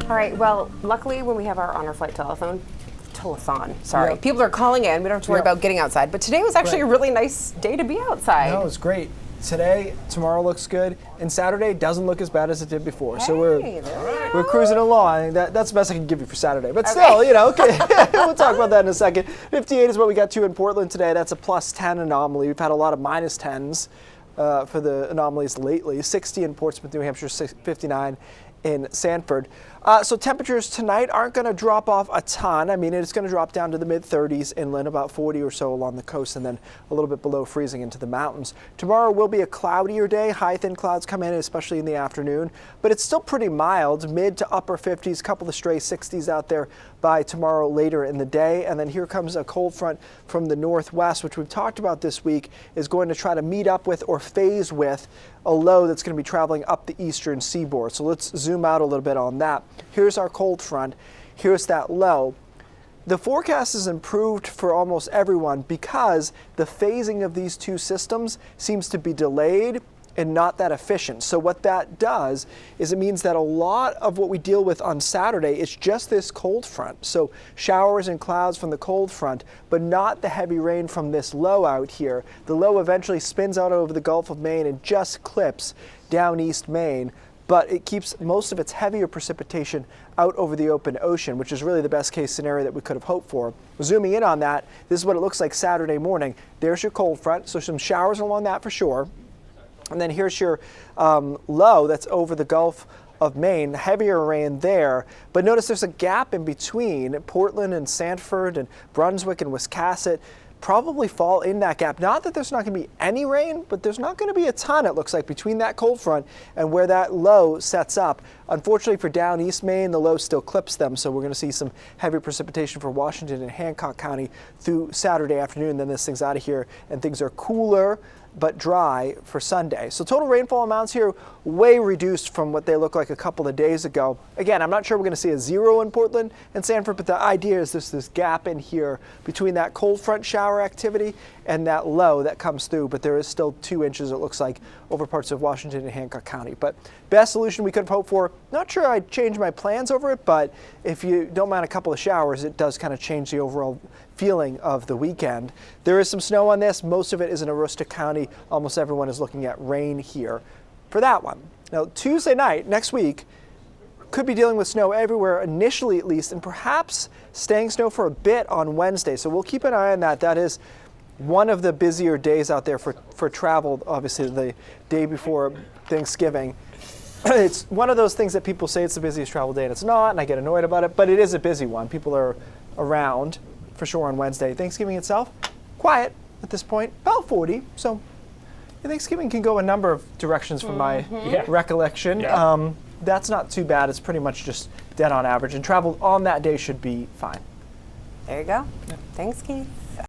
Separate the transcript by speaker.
Speaker 1: All right, well, luckily when we have our honor flight telethon, sorry.
Speaker 2: Yep.
Speaker 1: People are calling in, we don't have to worry
Speaker 2: Yep.
Speaker 1: about getting outside, but today was actually a really nice day to be outside.
Speaker 2: No, it's great. Today, tomorrow looks good, and Saturday doesn't look as bad as it did before. So we're cruising along. That's the best I can give you for Saturday. But still, you know, okay. We'll talk about that in a second. 58 is what we got to in Portland today. That's a +10 anomaly. We've had a lot of -10s for the anomalies lately. 60 in Portsmouth, New Hampshire, 59 in Sanford. So temperatures tonight aren't going to drop off a ton. I mean, it's going to drop down to the mid-30s inland, about 40 or so along the coast, and then a little bit below freezing into the mountains. Tomorrow will be a cloudier day. High thin clouds come in, especially in the afternoon, but it's still pretty mild, mid to upper 50s, couple of stray 60s out there by tomorrow later in the day. And then here comes a cold front from the northwest, which we've talked about this week, is going to try to meet up with or phase with a low that's going to be traveling up the eastern seaboard. So let's zoom out a little bit on that. Here's our cold front. Here's that low. The forecast is improved for almost everyone because the phasing of these two systems seems to be delayed and not that efficient. So what that does is it means that a lot of what we deal with on Saturday is just this cold front. So showers and clouds from the cold front, but not the heavy rain from this low out here. The low eventually spins out over the Gulf of Maine and just clips down East Maine, but it keeps most of its heavier precipitation out over the open ocean, which is really the best case scenario that we could have hoped for. Zooming in on that, this is what it looks like Saturday morning. There's your cold front, so some showers along that for sure. And then here's your low that's over the Gulf of Maine, heavier rain there. But notice there's a gap in between. Portland and Sanford and Brunswick and Wiscasset probably fall in that gap. Not that there's not going to be any rain, but there's not going to be a ton, it looks like, between that cold front and where that low sets up. Unfortunately for down East Maine, the low still clips them, so we're going to see some heavy precipitation for Washington and Hancock County through Saturday afternoon. Then this thing's out of here and things are cooler but dry for Sunday. So total rainfall amounts here way reduced from what they look like a couple of days ago. Again, I'm not sure we're going to see a 0 in Portland and Sanford, but the idea is there's this gap in here between that cold front shower activity and that low that comes through, but there is still 2 inches, it looks like, over parts of Washington and Hancock County. But best solution we could have hoped for. Not sure I'd change my plans over it, but if you don't mind a couple of showers, it does kind of change the overall feeling of the weekend. There is some snow on this. Most of it is in Aroostook County. Almost everyone is looking at rain here for that one. Now, Tuesday night, next week, could be dealing with snow everywhere, initially at least, and perhaps staying snow for a bit on Wednesday. So we'll keep an eye on that. That is one of the busier days out there for travel, obviously the day before Thanksgiving. It's one of those things that people say it's the busiest travel day, and it's not, and I get annoyed about it, but it is a busy one. People are around for sure on Wednesday. Thanksgiving itself, quiet at this point, about 40. So Thanksgiving can go a number of directions from my recollection.
Speaker 3: Yeah.
Speaker 2: That's not too bad. It's pretty much just dead on average, and travel on that day should be fine.
Speaker 1: There you go. Thanks, Keith.